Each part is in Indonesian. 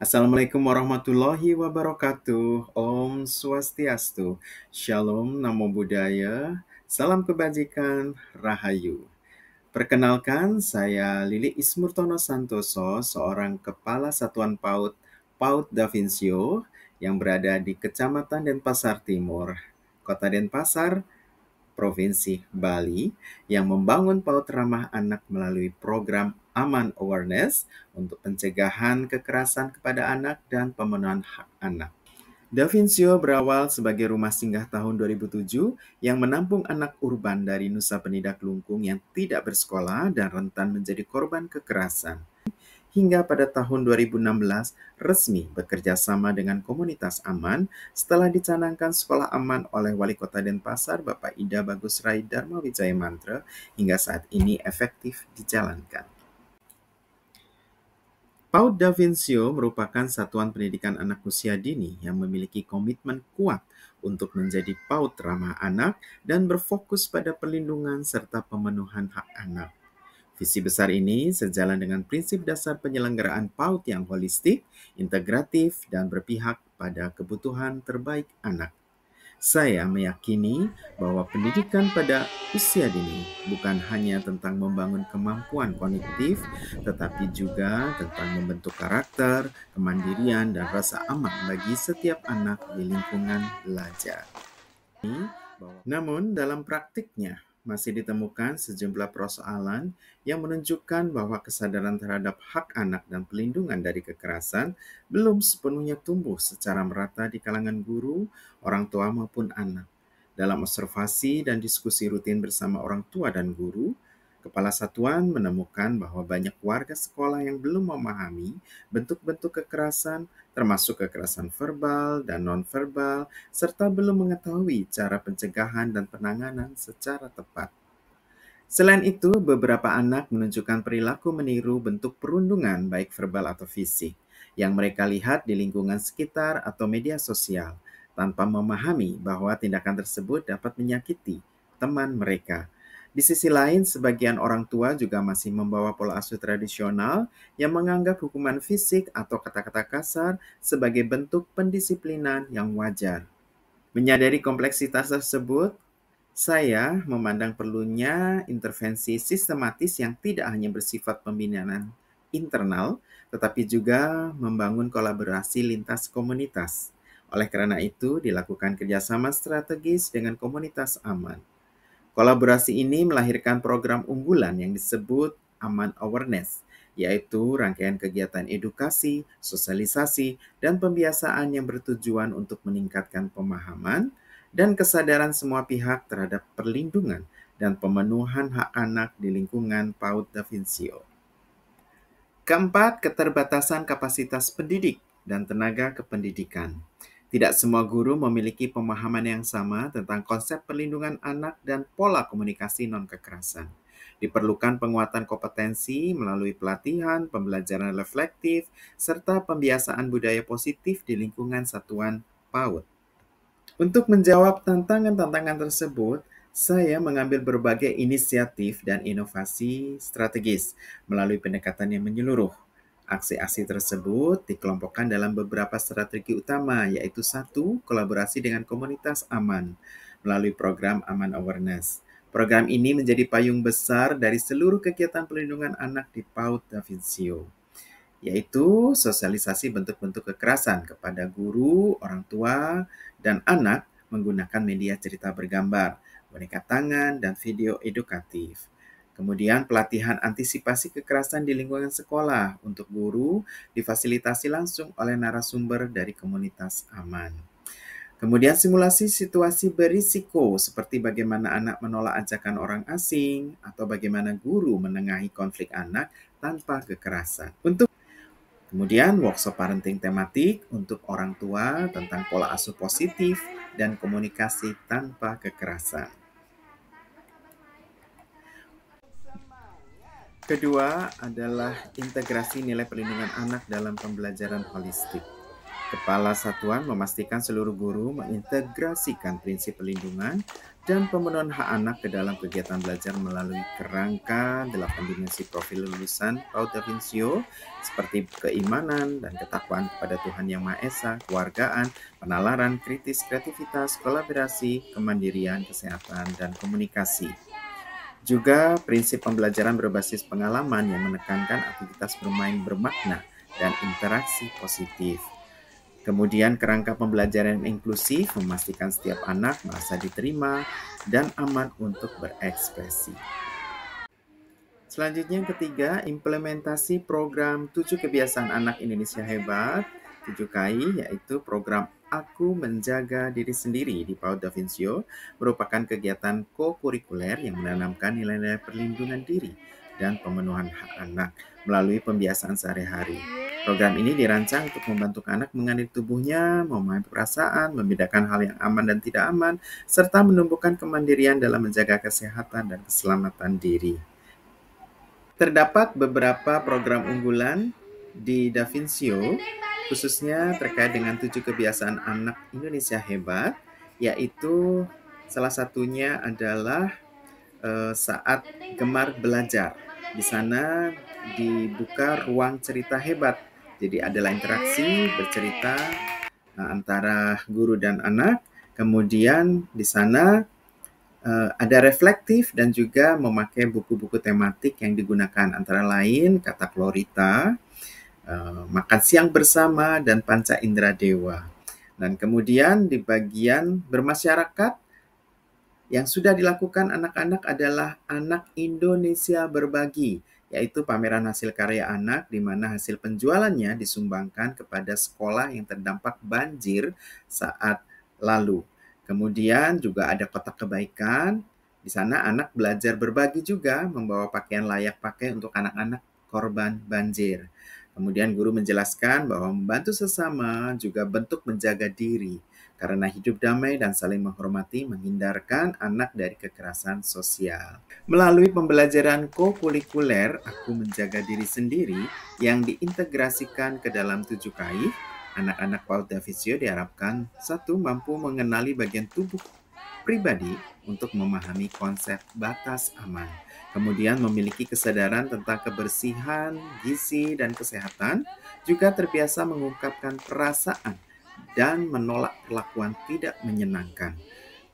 Assalamualaikum warahmatullahi wabarakatuh. Om Swastiastu. Shalom, Namo Buddhaya. Salam kebajikan, Rahayu. Perkenalkan, saya Lili Ismurtono Santoso, seorang Kepala Satuan PAUD Davincio yang berada di Kecamatan Denpasar Timur, Kota Denpasar, Provinsi Bali, yang membangun PAUD ramah anak melalui program Aman Awareness untuk pencegahan kekerasan kepada anak dan pemenuhan hak anak. Davincio berawal sebagai rumah singgah tahun 2007 yang menampung anak urban dari Nusa Penida Kelungkung yang tidak bersekolah dan rentan menjadi korban kekerasan. Hingga pada tahun 2016 resmi bekerja sama dengan komunitas Aman setelah dicanangkan sekolah aman oleh Wali Kota Denpasar Bapak Ida Bagus Rai Dharma Wijaya Mantra hingga saat ini efektif dijalankan. PAUD Davincio merupakan satuan pendidikan anak usia dini yang memiliki komitmen kuat untuk menjadi PAUD ramah anak dan berfokus pada perlindungan serta pemenuhan hak anak. Visi besar ini sejalan dengan prinsip dasar penyelenggaraan PAUD yang holistik, integratif, dan berpihak pada kebutuhan terbaik anak. Saya meyakini bahwa pendidikan pada usia dini bukan hanya tentang membangun kemampuan kognitif, tetapi juga tentang membentuk karakter, kemandirian, dan rasa aman bagi setiap anak di lingkungan belajar. Namun, dalam praktiknya, masih ditemukan sejumlah persoalan yang menunjukkan bahwa kesadaran terhadap hak anak dan pelindungan dari kekerasan belum sepenuhnya tumbuh secara merata di kalangan guru, orang tua maupun anak. Dalam observasi dan diskusi rutin bersama orang tua dan guru, Kepala Satuan menemukan bahwa banyak warga sekolah yang belum memahami bentuk-bentuk kekerasan, termasuk kekerasan verbal dan nonverbal, serta belum mengetahui cara pencegahan dan penanganan secara tepat. Selain itu, beberapa anak menunjukkan perilaku meniru bentuk perundungan baik verbal atau fisik yang mereka lihat di lingkungan sekitar atau media sosial, tanpa memahami bahwa tindakan tersebut dapat menyakiti teman mereka. Di sisi lain, sebagian orang tua juga masih membawa pola asuh tradisional yang menganggap hukuman fisik atau kata-kata kasar sebagai bentuk pendisiplinan yang wajar. Menyadari kompleksitas tersebut, saya memandang perlunya intervensi sistematis yang tidak hanya bersifat pembinaan internal, tetapi juga membangun kolaborasi lintas komunitas. Oleh karena itu, dilakukan kerjasama strategis dengan komunitas aman. Kolaborasi ini melahirkan program unggulan yang disebut Aman Awareness, yaitu rangkaian kegiatan edukasi, sosialisasi, dan pembiasaan yang bertujuan untuk meningkatkan pemahaman dan kesadaran semua pihak terhadap perlindungan dan pemenuhan hak anak di lingkungan PAUD Davincio. Keempat, keterbatasan kapasitas pendidik dan tenaga kependidikan. Tidak semua guru memiliki pemahaman yang sama tentang konsep perlindungan anak dan pola komunikasi non-kekerasan. Diperlukan penguatan kompetensi melalui pelatihan, pembelajaran reflektif, serta pembiasaan budaya positif di lingkungan satuan PAUD. Untuk menjawab tantangan-tantangan tersebut, saya mengambil berbagai inisiatif dan inovasi strategis melalui pendekatan yang menyeluruh. Aksi-aksi tersebut dikelompokkan dalam beberapa strategi utama, yaitu satu, kolaborasi dengan komunitas aman melalui program Aman Awareness. Program ini menjadi payung besar dari seluruh kegiatan perlindungan anak di PAUD Davincio, yaitu sosialisasi bentuk-bentuk kekerasan kepada guru, orang tua, dan anak menggunakan media cerita bergambar, boneka tangan, dan video edukatif. Kemudian pelatihan antisipasi kekerasan di lingkungan sekolah untuk guru difasilitasi langsung oleh narasumber dari komunitas aman. Kemudian simulasi situasi berisiko seperti bagaimana anak menolak ajakan orang asing atau bagaimana guru menengahi konflik anak tanpa kekerasan. Kemudian workshop parenting tematik untuk orang tua tentang pola asuh positif dan komunikasi tanpa kekerasan. Kedua adalah integrasi nilai perlindungan anak dalam pembelajaran holistik. Kepala satuan memastikan seluruh guru mengintegrasikan prinsip perlindungan dan pemenuhan hak anak ke dalam kegiatan belajar melalui kerangka 8 dimensi profil lulusan PAUD Davincio seperti keimanan dan ketakwaan kepada Tuhan Yang Maha Esa, kewargaan, penalaran, kritis, kreativitas, kolaborasi, kemandirian, kesehatan, dan komunikasi. Juga prinsip pembelajaran berbasis pengalaman yang menekankan aktivitas bermain bermakna dan interaksi positif. Kemudian kerangka pembelajaran inklusif memastikan setiap anak merasa diterima dan aman untuk berekspresi. Selanjutnya yang ketiga, implementasi program 7 Kebiasaan Anak Indonesia Hebat, 7KI, yaitu program Aku Menjaga Diri Sendiri di PAUD Davincio, merupakan kegiatan ko-kurikuler yang menanamkan nilai-nilai perlindungan diri dan pemenuhan hak anak melalui pembiasaan sehari-hari. Program ini dirancang untuk membantu anak mengenali tubuhnya, memahami perasaan, membedakan hal yang aman dan tidak aman, serta menumbuhkan kemandirian dalam menjaga kesehatan dan keselamatan diri. Terdapat beberapa program unggulan di Davincio, khususnya terkait dengan 7 kebiasaan anak Indonesia hebat, yaitu salah satunya adalah saat gemar belajar. Di sana dibuka ruang cerita hebat. Jadi adalah interaksi bercerita antara guru dan anak. Kemudian di sana ada reflektif dan juga memakai buku-buku tematik yang digunakan antara lain kata Klorita, makan siang bersama, dan panca indera dewa. Dan kemudian di bagian bermasyarakat yang sudah dilakukan anak-anak adalah Anak Indonesia Berbagi, yaitu pameran hasil karya anak di mana hasil penjualannya disumbangkan kepada sekolah yang terdampak banjir saat lalu. Kemudian juga ada kotak kebaikan. Di sana anak belajar berbagi juga, membawa pakaian layak pakai untuk anak-anak korban banjir. Kemudian guru menjelaskan bahwa membantu sesama juga bentuk menjaga diri, karena hidup damai dan saling menghormati menghindarkan anak dari kekerasan sosial. Melalui pembelajaran ko-kurikuler Aku Menjaga Diri Sendiri yang diintegrasikan ke dalam 7KI, anak-anak PAUD Davincio diharapkan satu, mampu mengenali bagian tubuh pribadi untuk memahami konsep batas aman. Kemudian memiliki kesadaran tentang kebersihan, gizi, dan kesehatan, juga terbiasa mengungkapkan perasaan dan menolak perlakuan tidak menyenangkan.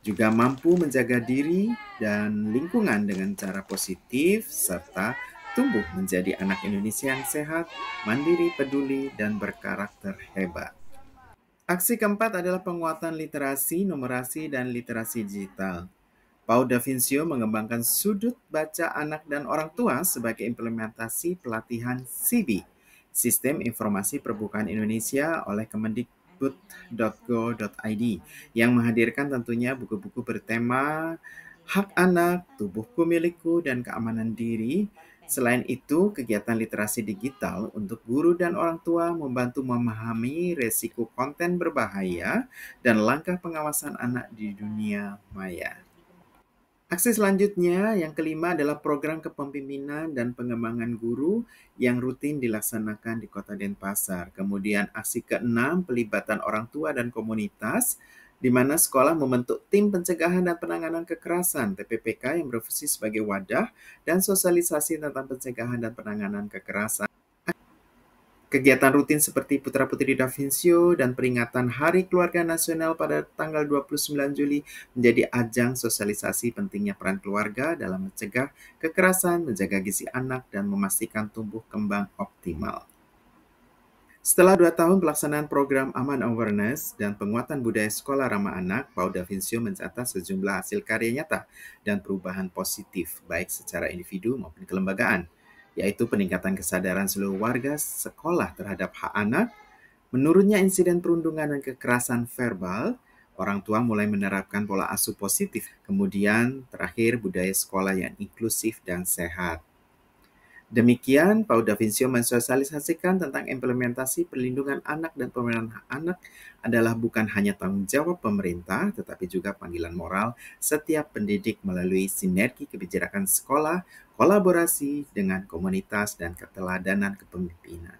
Juga mampu menjaga diri dan lingkungan dengan cara positif, serta tumbuh menjadi anak Indonesia yang sehat, mandiri, peduli, dan berkarakter hebat. Aksi keempat adalah penguatan literasi, numerasi, dan literasi digital. PAUD Davincio mengembangkan sudut baca anak dan orang tua sebagai implementasi pelatihan SIBI, Sistem Informasi Perbukaan Indonesia oleh Kemendikbud.go.id, yang menghadirkan tentunya buku-buku bertema hak anak, tubuhku milikku, dan keamanan diri. Selain itu, kegiatan literasi digital untuk guru dan orang tua membantu memahami resiko konten berbahaya dan langkah pengawasan anak di dunia maya. Aksi selanjutnya, yang kelima adalah program kepemimpinan dan pengembangan guru yang rutin dilaksanakan di Kota Denpasar. Kemudian aksi keenam, pelibatan orang tua dan komunitas, di mana sekolah membentuk tim pencegahan dan penanganan kekerasan (TPPK) yang berfungsi sebagai wadah dan sosialisasi tentang pencegahan dan penanganan kekerasan. Kegiatan rutin seperti Putra Putri Davincio dan peringatan Hari Keluarga Nasional pada tanggal 29 Juli menjadi ajang sosialisasi pentingnya peran keluarga dalam mencegah kekerasan, menjaga gizi anak, dan memastikan tumbuh kembang optimal. Setelah 2 tahun pelaksanaan program Aman Awareness dan penguatan budaya sekolah ramah anak, PAUD Davincio mencatat sejumlah hasil karya nyata dan perubahan positif, baik secara individu maupun kelembagaan, yaitu peningkatan kesadaran seluruh warga sekolah terhadap hak anak, menurunnya insiden perundungan dan kekerasan verbal, orang tua mulai menerapkan pola asuh positif, kemudian terakhir budaya sekolah yang inklusif dan sehat. Demikian, PAUD Davincio mensosialisasikan tentang implementasi perlindungan anak dan pemenuhan hak anak adalah bukan hanya tanggung jawab pemerintah, tetapi juga panggilan moral setiap pendidik melalui sinergi kebijakan sekolah, kolaborasi dengan komunitas, dan keteladanan kepemimpinan.